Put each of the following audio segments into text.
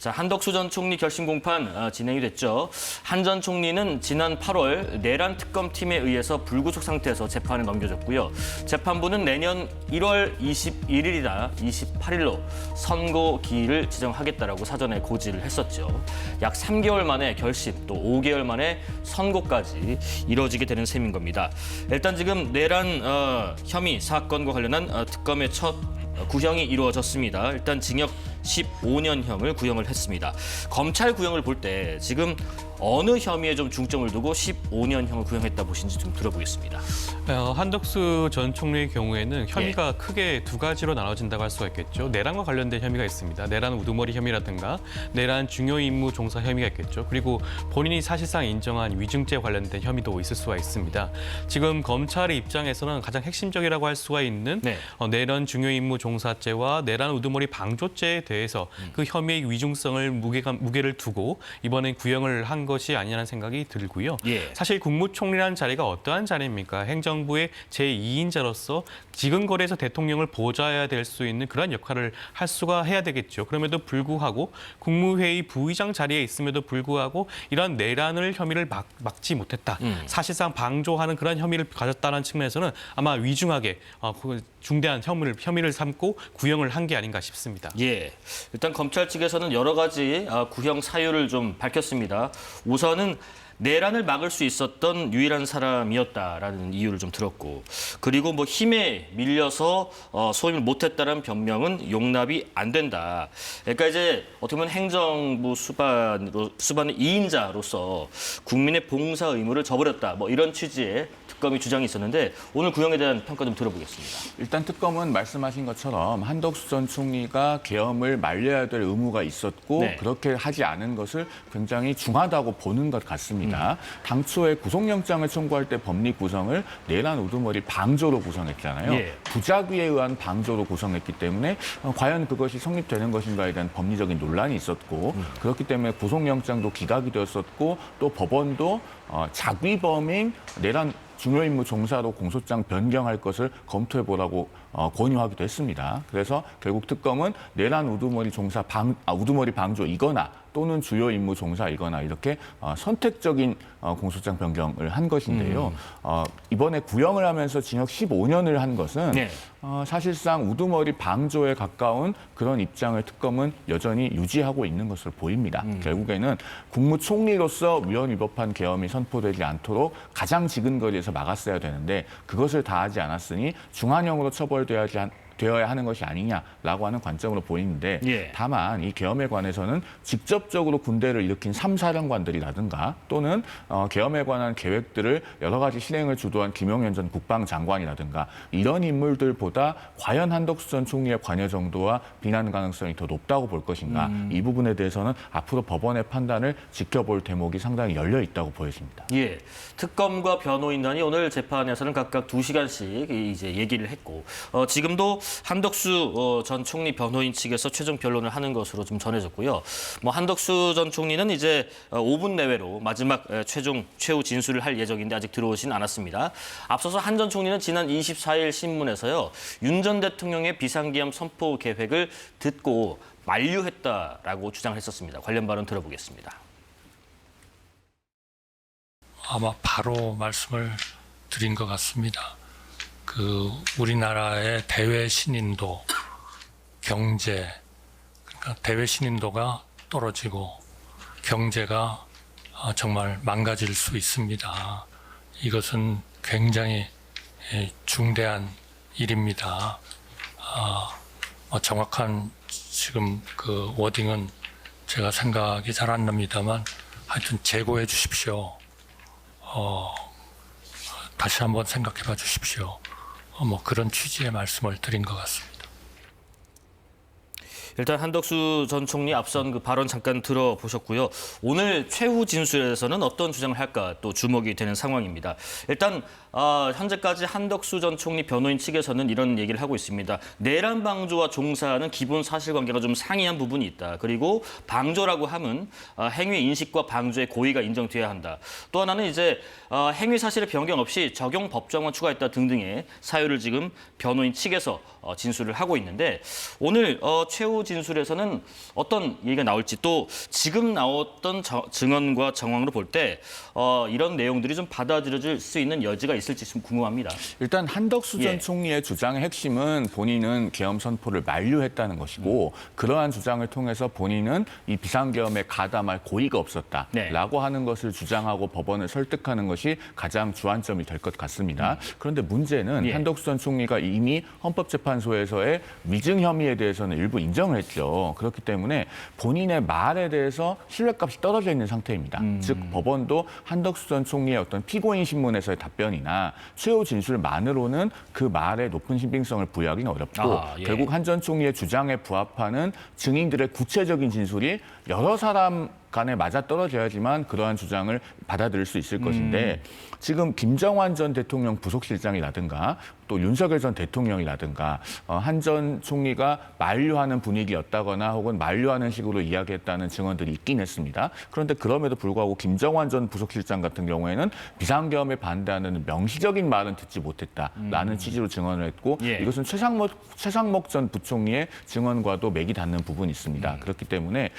자, 한덕수 전 총리 결심 공판 진행이 됐죠. 한 전 총리는 지난 8월 내란 특검팀에 의해서 불구속 상태에서 재판에 넘겨졌고요. 재판부는 내년 1월 21일이나 28일로 선고 기일을 지정하겠다라고 사전에 고지를 했었죠. 약 3개월 만에 결심, 또 5개월 만에 선고까지 이뤄지게 되는 셈인 겁니다. 일단 지금 내란 혐의 사건과 관련한 특검의 첫 구형이 이루어졌습니다. 일단 징역 15년형을 구형을 했습니다. 검찰 구형을 볼 때 지금 어느 혐의에 좀 중점을 두고 15년형을 구형했다 보신지 좀 들어보겠습니다. 한덕수 전 총리의 경우에는 혐의가 크게 두 가지로 나눠진다고 할 수가 있겠죠. 내란과 관련된 혐의가 있습니다. 내란 우두머리 혐의라든가 내란 중요 임무 종사 혐의가 있겠죠. 그리고 본인이 사실상 인정한 위증죄 관련된 혐의도 있을 수가 있습니다. 지금 검찰의 입장에서는 가장 핵심적이라고 할 수가 있는 내란 중요 임무 종사죄와 내란 우두머리 방조죄에 대해서 그 혐의의 위중성을 무게를 두고 이번에 구형을 한 것이 아니라는 생각이 들고요. 사실 국무총리라는 자리가 어떠한 자리입니까? 행정부의 제2인자로서 지근거리에서 대통령을 보좌해야 될 수 있는 그런 역할을 해야 되겠죠. 그럼에도 불구하고 국무회의 부의장 자리에 있음에도 불구하고 이런 내란을 혐의를 막지 못했다. 사실상 방조하는 그런 혐의를 가졌다는 측면에서는 아마 위중하게 중대한 혐의를 삼고 구형을 한 게 아닌가 싶습니다. 일단 검찰 측에서는 여러 가지 구형 사유를 좀 밝혔습니다. 우선은 내란을 막을 수 있었던 유일한 사람이었다라는 이유를 좀 들었고, 그리고 뭐 힘에 밀려서 소임을 못했다는 변명은 용납이 안 된다. 그러니까 이제 어떻게 보면 행정부 수반의 2인자로서 국민의 봉사 의무를 저버렸다. 뭐 이런 취지의 특검이 주장이 있었는데 오늘 구형에 대한 평가 좀 들어보겠습니다. 일단 특검은 말씀하신 것처럼 한덕수 전 총리가 계엄을 말려야 될 의무가 있었고 그렇게 하지 않은 것을 굉장히 중하다고 보는 것 같습니다. 당초에 구속영장을 청구할 때 법리 구성을 내란 우두머리 방조로 구성했잖아요. 부작위에 의한 방조로 구성했기 때문에 과연 그것이 성립되는 것인가에 대한 법리적인 논란이 있었고 그렇기 때문에 구속영장도 기각이 되었었고 또 법원도 자위범인 내란 중요임무 종사로 공소장 변경할 것을 검토해보라고 권유하기도 했습니다. 그래서 결국 특검은 내란 우두머리 방조이거나 또는 주요 임무 종사이거나 이렇게 선택적인 공소장 변경을 한 것인데요. 이번에 구형을 하면서 징역 15년을 한 것은 사실상 우두머리 방조에 가까운 그런 입장을 특검은 여전히 유지하고 있는 것으로 보입니다. 결국에는 국무총리로서 위헌 위법한 계엄이 선포되지 않도록 가장 지근거리에서 막았어야 되는데 그것을 다 하지 않았으니 중한형으로 되어야 하는 것이 아니냐라고 하는 관점으로 보이는데 다만 이 계엄에 관해서는 직접적으로 군대를 일으킨 3사령관들이라든가 또는 계엄에 관한 계획들을 여러 가지 실행을 주도한 김용현 전 국방장관이라든가 이런 인물들보다 과연 한덕수 전 총리의 관여 정도와 비난 가능성이 더 높다고 볼 것인가 이 부분에 대해서는 앞으로 법원의 판단을 지켜볼 대목이 상당히 열려 있다고 보여집니다. 특검과 변호인단이 오늘 재판에서는 각각 2시간씩 이제 얘기를 했고 지금도 한덕수 전 총리 변호인 측에서 최종 변론을 하는 것으로 좀 전해졌고요. 뭐 한덕수 전 총리는 이제 5분 내외로 마지막 최후 진술을 할 예정인데 아직 들어오진 않았습니다. 앞서서 한 전 총리는 지난 24일 신문에서요. 윤 전 대통령의 비상기엄 선포 계획을 듣고 만류했다라고 주장을 했었습니다. 관련 발언 들어보겠습니다. 아마 바로 말씀을 드린 것 같습니다. 우리나라의 대외 신인도, 경제, 그러니까 대외 신인도가 떨어지고 경제가 정말 망가질 수 있습니다. 이것은 굉장히 중대한 일입니다. 정확한 지금 그 워딩은 제가 생각이 잘 안 납니다만 하여튼 재고해 주십시오. 다시 한번 생각해 봐 주십시오. 그런 취지의 말씀을 드린 것 같습니다. 일단 한덕수 전 총리 앞선 그 발언 잠깐 들어보셨고요. 오늘 최후 진술에서는 어떤 주장을 할까 또 주목이 되는 상황입니다. 일단 현재까지 한덕수 전 총리 변호인 측에서는 이런 얘기를 하고 있습니다. 내란 방조와 종사는 기본 사실관계가 좀 상이한 부분이 있다. 그리고 방조라고 하면 행위 인식과 방조의 고의가 인정돼야 한다. 또 하나는 이제 행위 사실의 변경 없이 적용 법정만 추가했다 등등의 사유를 지금 변호인 측에서 진술을 하고 있는데 오늘 최후 진술에서는 어떤 얘기가 나올지 또 지금 나왔던 증언과 정황으로 볼 때 이런 내용들이 좀 받아들여질 수 있는 여지가 있을지 좀 궁금합니다. 일단 한덕수 전 예. 총리의 주장의 핵심은 본인은 계엄 선포를 만류했다는 것이고 그러한 주장을 통해서 본인은 이 비상계엄에 가담할 고의가 없었다라고 하는 것을 주장하고 법원을 설득하는 것이 가장 주안점이 될 것 같습니다. 그런데 문제는 예. 한덕수 전 총리가 이미 헌법재판소에서의 위증 혐의에 대해서는 일부 인정을 했죠. 그렇기 때문에 본인의 말에 대해서 신뢰값이 떨어져 있는 상태입니다. 즉 법원도 한덕수 전 총리의 어떤 피고인 신문에서의 답변이나 최후 진술만으로는 그 말에 높은 신빙성을 부여하기는 어렵고 예. 결국 한 전 총리의 주장에 부합하는 증인들의 구체적인 진술이 여러 사람 간에 맞아떨어져야지만 그러한 주장을 받아들일 수 있을 것인데 지금 김정환 전 대통령 부속실장이라든가 또 윤석열 전 대통령이라든가 한 전 총리가 만류하는 분위기였다거나 혹은 만류하는 식으로 이야기했다는 증언들이 있긴 했습니다. 그런데 그럼에도 불구하고 김정환 전 부속실장 같은 경우에는 비상계엄에 반대하는 명시적인 말은 듣지 못했다라는 취지로 증언을 했고 예. 이것은 최상목 전 부총리의 증언과도 맥이 닿는 부분이 있습니다. 그렇기 때문에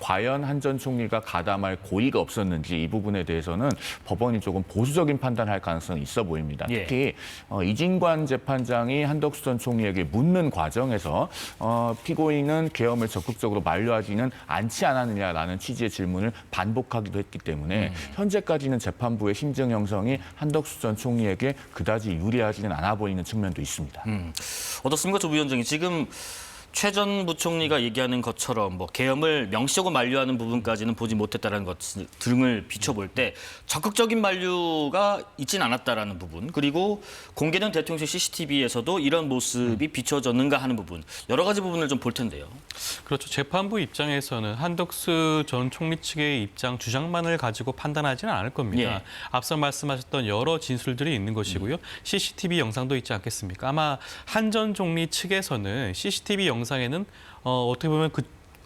과연 한 전 총리가 가담할 고의가 없었는지 이 부분에 대해서는 법원이 조금 보수적인 판단할 가능성이 있어 보입니다. 예. 특히 이진관 재판장이 한덕수 전 총리에게 묻는 과정에서 피고인은 계엄을 적극적으로 만류하지는 않지 않았느냐라는 취지의 질문을 반복하기도 했기 때문에 현재까지는 재판부의 심증 형성이 한덕수 전 총리에게 그다지 유리하지는 않아 보이는 측면도 있습니다. 어떻습니까, 조 위원장이 지금 최 전 부총리가 얘기하는 것처럼 뭐 계엄을 명시하고 만류하는 부분까지는 보지 못했다는 것 등을 비춰볼 때 적극적인 만류가 있진 않았다라는 부분 그리고 공개된 대통령실 CCTV에서도 이런 모습이 비춰졌는가 하는 부분 여러 가지 부분을 좀 볼 텐데요. 그렇죠. 재판부 입장에서는 한덕수 전 총리 측의 입장, 주장만을 가지고 판단하지는 않을 겁니다. 예. 앞서 말씀하셨던 여러 진술들이 있는 것이고요. CCTV 영상도 있지 않겠습니까? 아마 한 전 총리 측에서는 CCTV 영상에는 어떻게 보면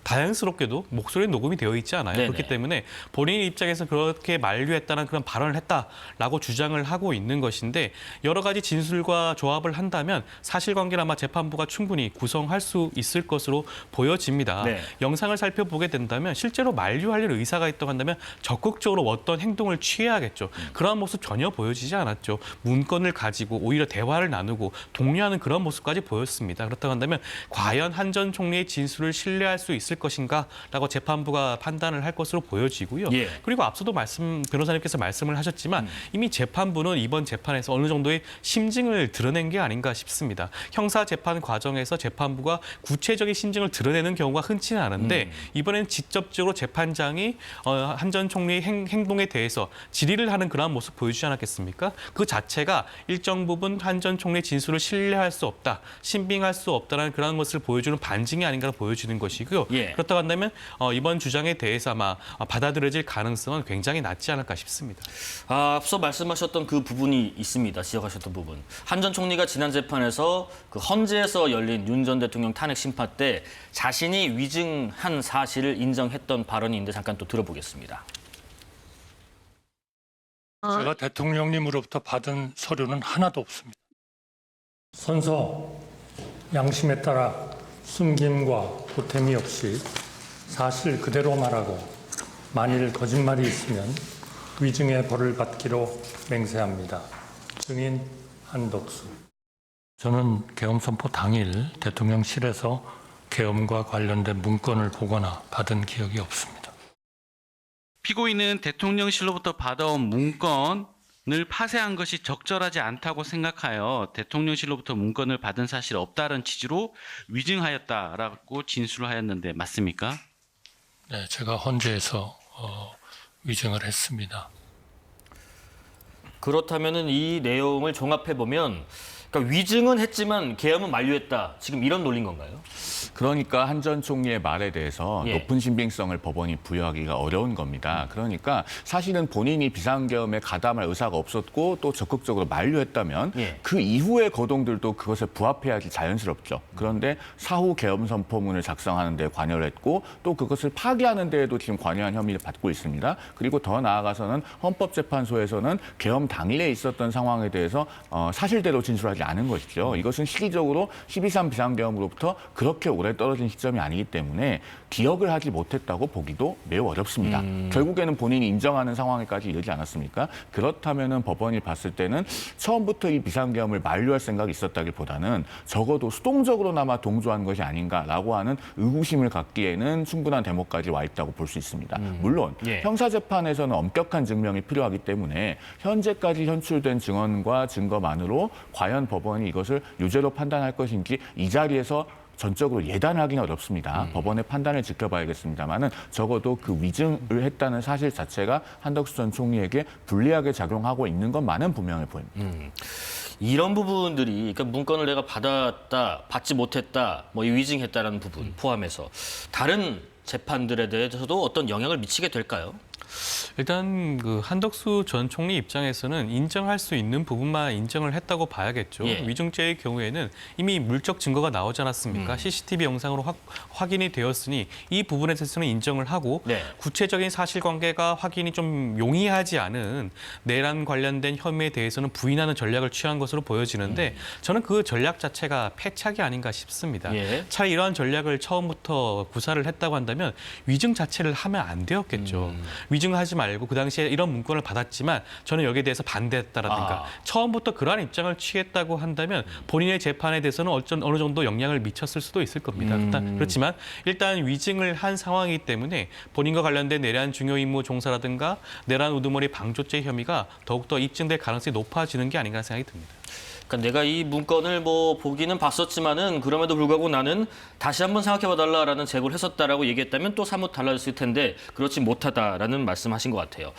다행스럽게도 목소리 녹음이 되어 있지 않아요. 네네. 그렇기 때문에 본인 입장에서 그렇게 만류했다는 그런 발언을 했다라고 주장을 하고 있는 것인데 여러 가지 진술과 조합을 한다면 사실관계를 아마 재판부가 충분히 구성할 수 있을 것으로 보여집니다. 네. 영상을 살펴보게 된다면 실제로 만류할 의사가 있다고 한다면 적극적으로 어떤 행동을 취해야겠죠. 그러한 모습 전혀 보여지지 않았죠. 문건을 가지고 오히려 대화를 나누고 독려하는 그런 모습까지 보였습니다. 그렇다고 한다면 과연 한 전 총리의 진술을 신뢰할 수 있을 것인가라고 재판부가 판단을 할 것으로 보여지고요. 예. 그리고 앞서도 변호사님께서 말씀을 하셨지만 이미 재판부는 이번 재판에서 어느 정도의 심증을 드러낸 게 아닌가 싶습니다. 형사 재판 과정에서 재판부가 구체적인 심증을 드러내는 경우가 흔치는 않은데 이번엔 직접적으로 재판장이 한 전 총리의 행동에 대해서 질의를 하는 그러한 모습 보여주지 않았겠습니까? 그 자체가 일정 부분 한 전 총리의 진술을 신뢰할 수 없다, 신빙할 수 없다는 그런 것을 보여주는 반증이 아닌가 보여지는 것이고요. 예. 그렇다고 한다면 이번 주장에 대해서 아마 받아들여질 가능성은 굉장히 낮지 않을까 싶습니다. 앞서 말씀하셨던 그 부분이 있습니다. 지적하셨던 부분. 한 전 총리가 지난 재판에서 그 헌재에서 열린 윤 전 대통령 탄핵 심판 때 자신이 위증한 사실을 인정했던 발언인데 잠깐 또 들어보겠습니다. 제가 대통령님으로부터 받은 서류는 하나도 없습니다. 선서 양심에 따라 숨김과 보탬이 없이 사실 그대로 말하고 만일 거짓말이 있으면 위증의 벌을 받기로 맹세합니다. 증인 한덕수. 저는 계엄 선포 당일 대통령실에서 계엄과 관련된 문건을 보거나 받은 기억이 없습니다. 피고인은 대통령실로부터 받아온 문건을 파쇄한 것이 적절하지 않다고 생각하여 대통령실로부터 문건을 받은 사실이 없다는 취지로 위증하였다라고 진술을 하였는데 맞습니까? 네, 제가 헌재에서 위증을 했습니다. 그렇다면은 이 내용을 종합해 보면 그러니까 위증은 했지만 계엄은 만료했다. 지금 이런 논리인 건가요? 그러니까 한 전 총리의 말에 대해서 예. 높은 신빙성을 법원이 부여하기가 어려운 겁니다. 그러니까 사실은 본인이 비상계엄에 가담할 의사가 없었고 또 적극적으로 만류했다면 예. 그 이후의 거동들도 그것에 부합해야지 자연스럽죠. 그런데 사후 계엄 선포문을 작성하는 데 관여를 했고 또 그것을 파기하는 데에도 지금 관여한 혐의를 받고 있습니다. 그리고 더 나아가서는 헌법재판소에서는 계엄 당일에 있었던 상황에 대해서 사실대로 진술하지 않은 것이죠. 이것은 시기적으로 12.3 비상계엄으로부터 그렇게 오래 떨어진 시점이 아니기 때문에 기억을 하지 못했다고 보기도 매우 어렵습니다. 결국에는 본인이 인정하는 상황에까지 이르지 않았습니까? 그렇다면은 법원이 봤을 때는 처음부터 이 비상계엄을 만류할 생각이 있었다기보다는 적어도 수동적으로나마 동조한 것이 아닌가라고 하는 의구심을 갖기에는 충분한 대목까지 와 있다고 볼 수 있습니다. 물론 예. 형사재판에서는 엄격한 증명이 필요하기 때문에 현재까지 현출된 증언과 증거만으로 과연 법원이 이것을 유죄로 판단할 것인지 이 자리에서 전적으로 예단하기는 어렵습니다. 법원의 판단을 지켜봐야겠습니다만은 적어도 그 위증을 했다는 사실 자체가 한덕수 전 총리에게 불리하게 작용하고 있는 것만은 분명해 보입니다. 이런 부분들이 그러니까 문건을 내가 받았다, 받지 못했다, 뭐 위증했다라는 부분 포함해서 다른 재판들에 대해서도 어떤 영향을 미치게 될까요? 일단 그 한덕수 전 총리 입장에서는 인정할 수 있는 부분만 인정을 했다고 봐야겠죠. 예. 위증죄의 경우에는 이미 물적 증거가 나오지 않았습니까? CCTV 영상으로 확인이 되었으니 이 부분에 대해서는 인정을 하고 네. 구체적인 사실관계가 확인이 좀 용이하지 않은 내란 관련된 혐의에 대해서는 부인하는 전략을 취한 것으로 보여지는데 저는 그 전략 자체가 패착이 아닌가 싶습니다. 예. 차라리 이러한 전략을 처음부터 구사를 했다고 한다면 위증 자체를 하면 안 되었겠죠. 위증하지 말고 그 당시에 이런 문건을 받았지만 저는 여기에 대해서 반대했다라든가 처음부터 그러한 입장을 취했다고 한다면 본인의 재판에 대해서는 어느 정도 영향을 미쳤을 수도 있을 겁니다. 그렇지만 일단 위증을 한 상황이기 때문에 본인과 관련된 내란 중요 임무 종사라든가 내란 우두머리 방조죄 혐의가 더욱더 입증될 가능성이 높아지는 게 아닌가 생각이 듭니다. 그러니까 내가 이 문건을 뭐 보기는 봤었지만은 그럼에도 불구하고 나는 다시 한번 생각해봐달라라는 제보를 했었다라고 얘기했다면 또 사뭇 달라졌을 텐데 그렇지 못하다라는 말씀하신 것 같아요.